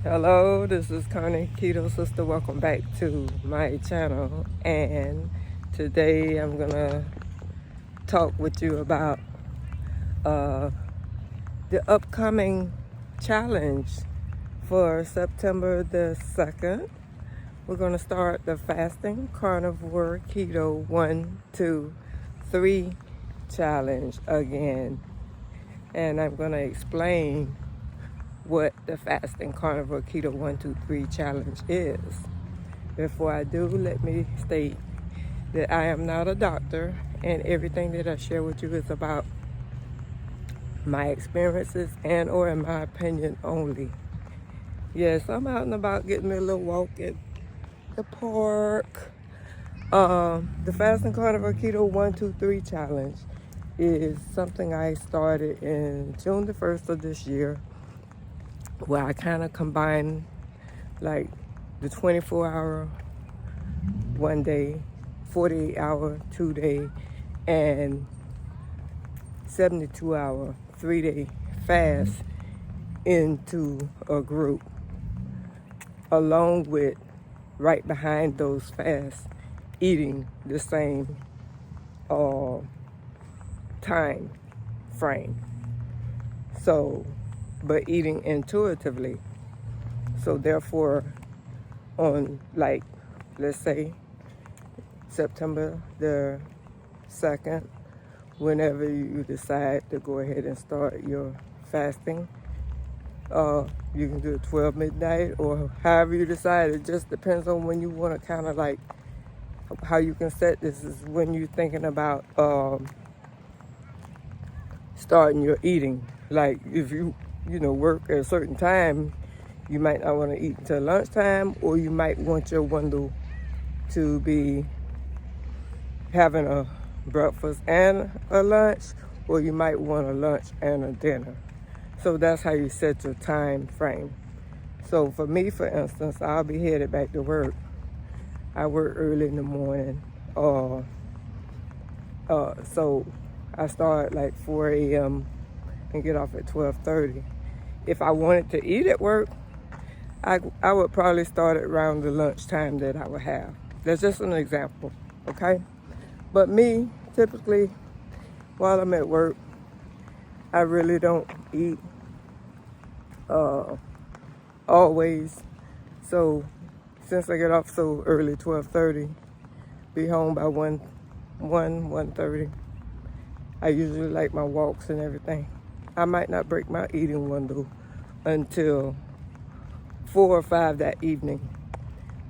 Hello, this is Keto Sister. Welcome back to my channel. And today I'm gonna talk with you about the upcoming challenge for September the 2nd. We're gonna start the Fasting Carnivore-Keto 1, 2, 3 challenge again. And I'm gonna explain what the Fasting Carnivore-Keto 1, 2, 3 challenge is. Before I do, let me state that I am not a doctor, and everything that I share with you is about my experiences and or in my opinion only. Yes, I'm out and about getting me a little walk at the park. The Fasting Carnivore-Keto 1, 2, 3 challenge is something I started in June the 1st of this year, where I kind of combine like the 24-hour 1 day, 48-hour 2 day, and 72-hour 3 day fast into a group, along with right behind those fasts eating the same time frame. So but eating intuitively. So therefore, on like, let's say, September the 2nd, whenever you decide to go ahead and start your fasting, you can do it 12 midnight or however you decide. It just depends on when you want to kind of like, how you can set this is when you're thinking about starting your eating. Like if you work at a certain time, you might not want to eat until lunchtime, or you might want your window to be having a breakfast and a lunch, or you might want a lunch and a dinner. So that's how you set your time frame. So for me, for instance, I'll be headed back to work. I work early in the morning. So I start like 4 a.m. and get off at 12:30. If I wanted to eat at work, I would probably start at around the lunchtime that I would have. That's just an example, okay? But me, typically, while I'm at work, I really don't eat always. So since I get off so early, 12:30, be home by 1:30. I usually like my walks and everything. I might not break my eating window until 4 or 5 that evening,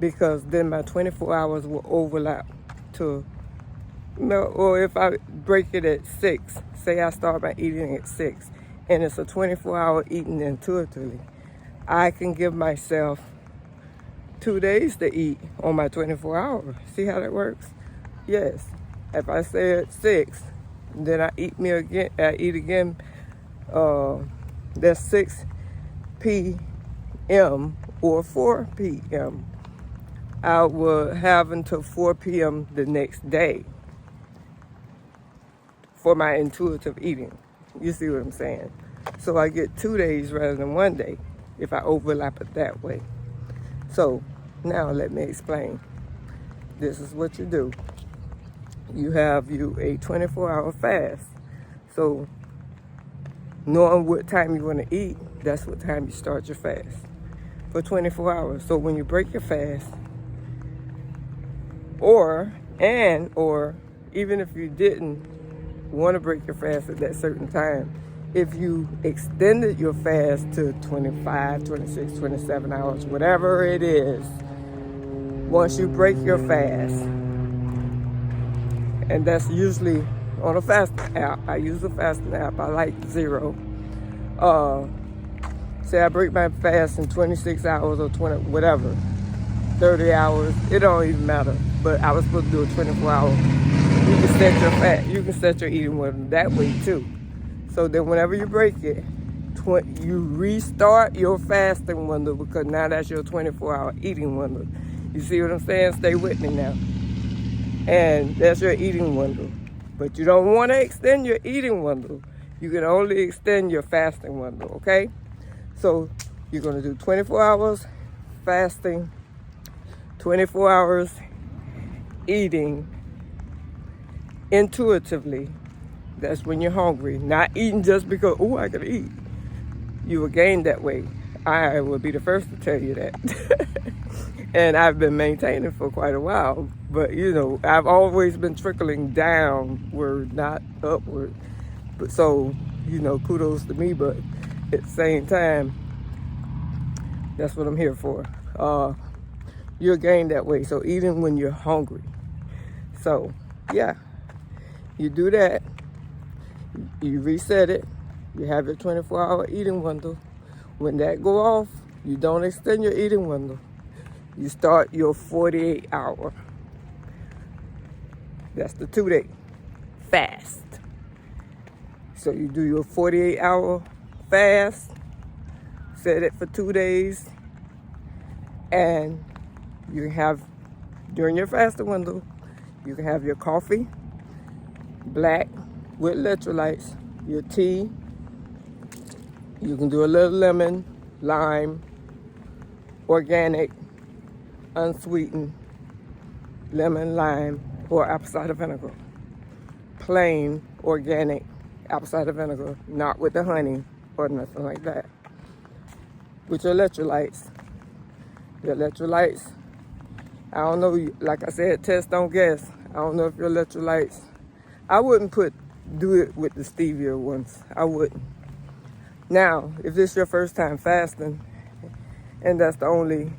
because then my 24 hours will overlap to, or if I break it at 6, say I start my eating at 6, and it's a 24-hour eating intuitively, I can give myself 2 days to eat on my 24 hours. See how that works? Yes. If I say at 6, then I eat again. That's 6 p.m. or 4 p.m. I will have until 4 p.m. the next day for my intuitive eating. You see what I'm saying? So I get 2 days rather than 1 day if I overlap it that way. So now let me explain. This is what you do. You have a 24-hour fast. So knowing what time you want to eat, that's what time you start your fast for 24 hours. So when you break your fast, or even if you didn't want to break your fast at that certain time, if you extended your fast to 25, 26, 27 hours, whatever it is, once you break your fast, and that's usually on a fasting app. I use a fasting app. I like Zero. Say I break my fast in 26 hours or 20, whatever, 30 hours. It don't even matter. But I was supposed to do a 24-hour. You can set your eating window that way too. So then whenever you break it, you restart your fasting window, because now that's your 24-hour eating window. You see what I'm saying? Stay with me now. And that's your eating window. But you don't want to extend your eating window. You can only extend your fasting window, okay? So You're going to do 24 hours fasting, 24 hours eating intuitively. That's when you're hungry, not eating just because, oh, I can eat. You will gain that weight. I will be the first to tell you that. And I've been maintaining for quite a while. But, you know, I've always been trickling downward, not upward. But so, you know, kudos to me. But at the same time, that's what I'm here for. You'll gain that weight. So eating when you're hungry. So, yeah, you do that. You reset it. You have your 24-hour eating window. When that go off, you don't extend your eating window. You start your 48-hour. That's the 2-day fast. So you do your 48-hour fast, set it for 2 days, and you can have, during your fasting window, you can have your coffee, black with electrolytes, your tea. You can do a little lemon, lime, organic, unsweetened, lemon, lime, or apple cider vinegar. Plain, organic apple cider vinegar, not with the honey or nothing like that. With your electrolytes. Your electrolytes, I don't know, like I said, test, don't guess. I don't know if your electrolytes, I wouldn't do it with the stevia ones. I wouldn't. Now, if this is your first time fasting, and that's the only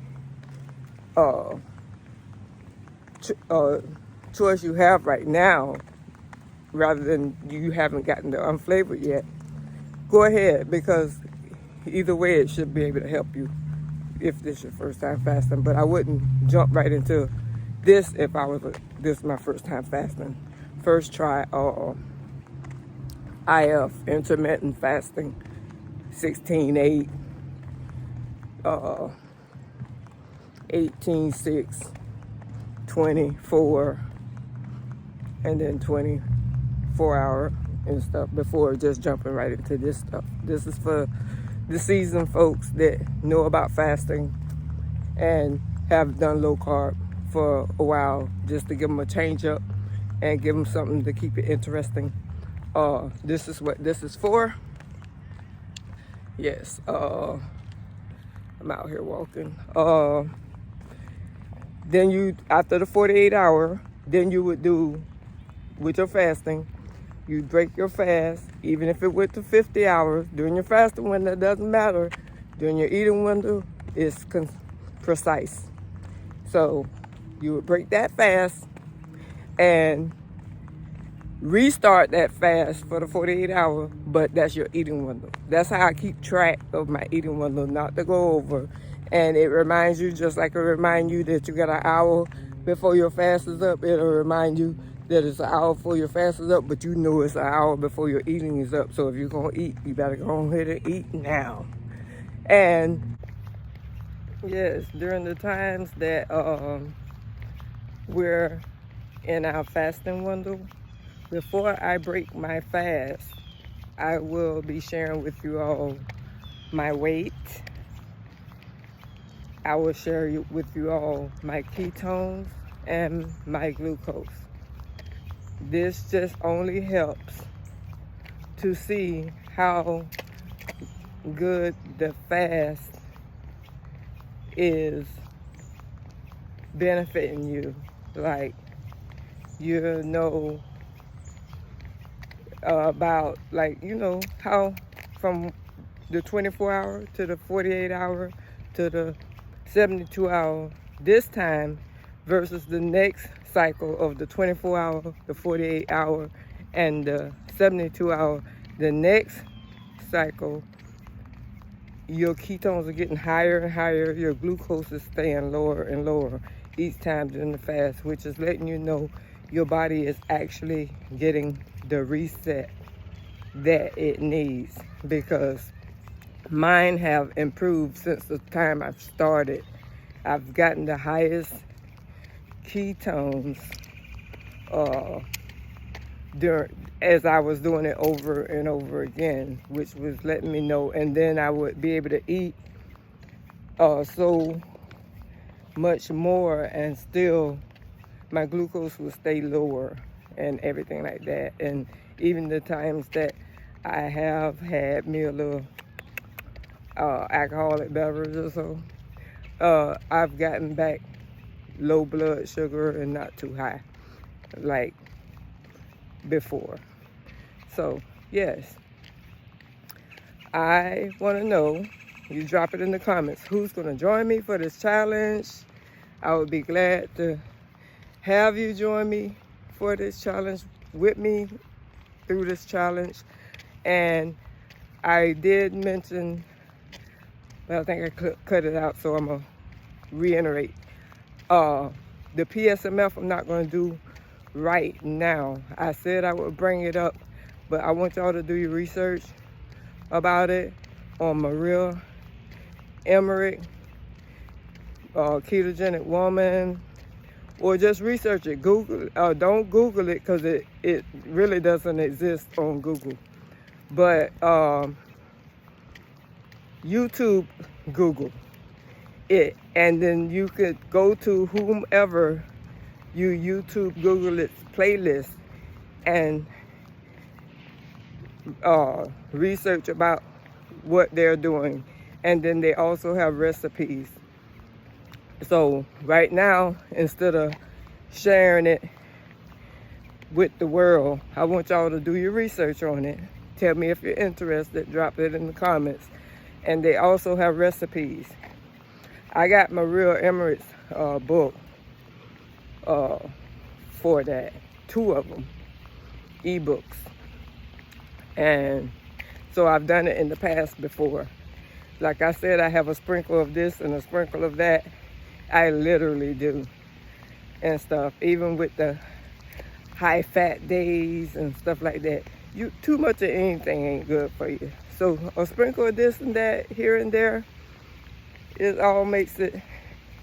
choice you have right now, rather than you haven't gotten the unflavored yet, go ahead, because either way it should be able to help you if this is your first time fasting. But I wouldn't jump right into this if this is my first time fasting. First try IF, intermittent fasting, 16-8, 18-6, 24, and then 24-hour and stuff before just jumping right into this stuff. This is for the seasoned folks that know about fasting and have done low carb for a while, just to give them a change up and give them something to keep it interesting. This is what this is for. Yes, I'm out here walking. Then you, after the 48-hour, then you would do, with your fasting, you break your fast, even if it went to 50 hours. During your fasting window, it doesn't matter. During your eating window, it's precise. So you would break that fast and restart that fast for the 48-hour, but that's your eating window. That's how I keep track of my eating window, not to go over. And it reminds you, just like it reminds you that you got an hour before your fast is up, it'll remind you that it's an hour before your fast is up, but you know it's an hour before your eating is up. So if you're going to eat, you better go ahead and eat now. And yes, during the times that we're in our fasting window, before I break my fast, I will be sharing with you all my weight. I will share with you all my ketones and my glucose. This just only helps to see how good the fast is benefiting you. Like, you know about, like, you know how from the 24-hour to the 48-hour to the 72-hour this time versus the next cycle of the 24-hour, the 48-hour, and the 72-hour. The next cycle, your ketones are getting higher and higher. Your glucose is staying lower and lower each time during the fast, which is letting you know your body is actually getting the reset that it needs, because mine have improved since the time I've started. I've gotten the highest ketones as I was doing it over and over again, which was letting me know. And then I would be able to eat so much more, and still my glucose will stay lower and everything like that. And even the times that I have had me a little alcoholic beverage or so, I've gotten back low blood sugar and not too high like before. So yes, I want to know, you drop it in the comments, who's going to join me for this challenge. I would be glad to have you join me for this challenge, with me through this challenge. And I did mention, but I think I cut it out, so I'm going to reiterate. The PSMF I'm not going to do right now. I said I would bring it up, but I want y'all to do your research about it on Maria Emmerich, ketogenic woman, or just research it. Google, don't Google it, because it really doesn't exist on Google. But YouTube, Google it, and then you could go to whomever you YouTube Google its playlist and research about what they're doing. And then they also have recipes. So right now, instead of sharing it with the world, I want y'all to do your research on it. Tell me if you're interested, drop it in the comments. And they also have recipes. I got Maria Emmerich's book for that, 2 of them, ebooks. And so I've done it in the past before. Like I said, I have a sprinkle of this and a sprinkle of that. I literally do, and stuff. Even with the high fat days and stuff like that, too much of anything ain't good for you. So a sprinkle of this and that here and there, it all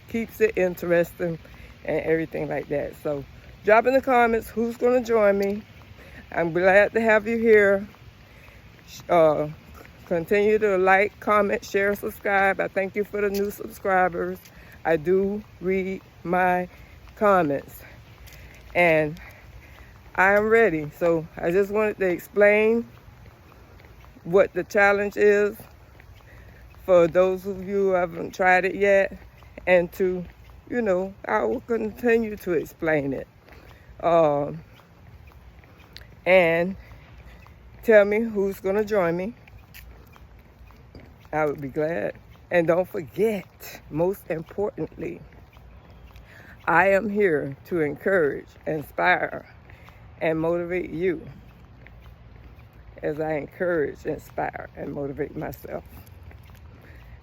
keeps it interesting and everything like that. So drop in the comments who's going to join me. I'm glad to have you here. Continue to like, comment, share, subscribe. I thank you for the new subscribers. I do read my comments, and I am ready. So I just wanted to explain what the challenge is for those of you who haven't tried it yet, and to, I will continue to explain it. And tell me who's going to join me. I would be glad. And don't forget, most importantly, I am here to encourage, inspire, and motivate you as I encourage, inspire, and motivate myself.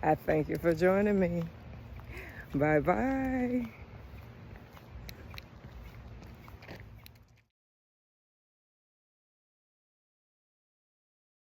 I thank you for joining me. Bye-bye.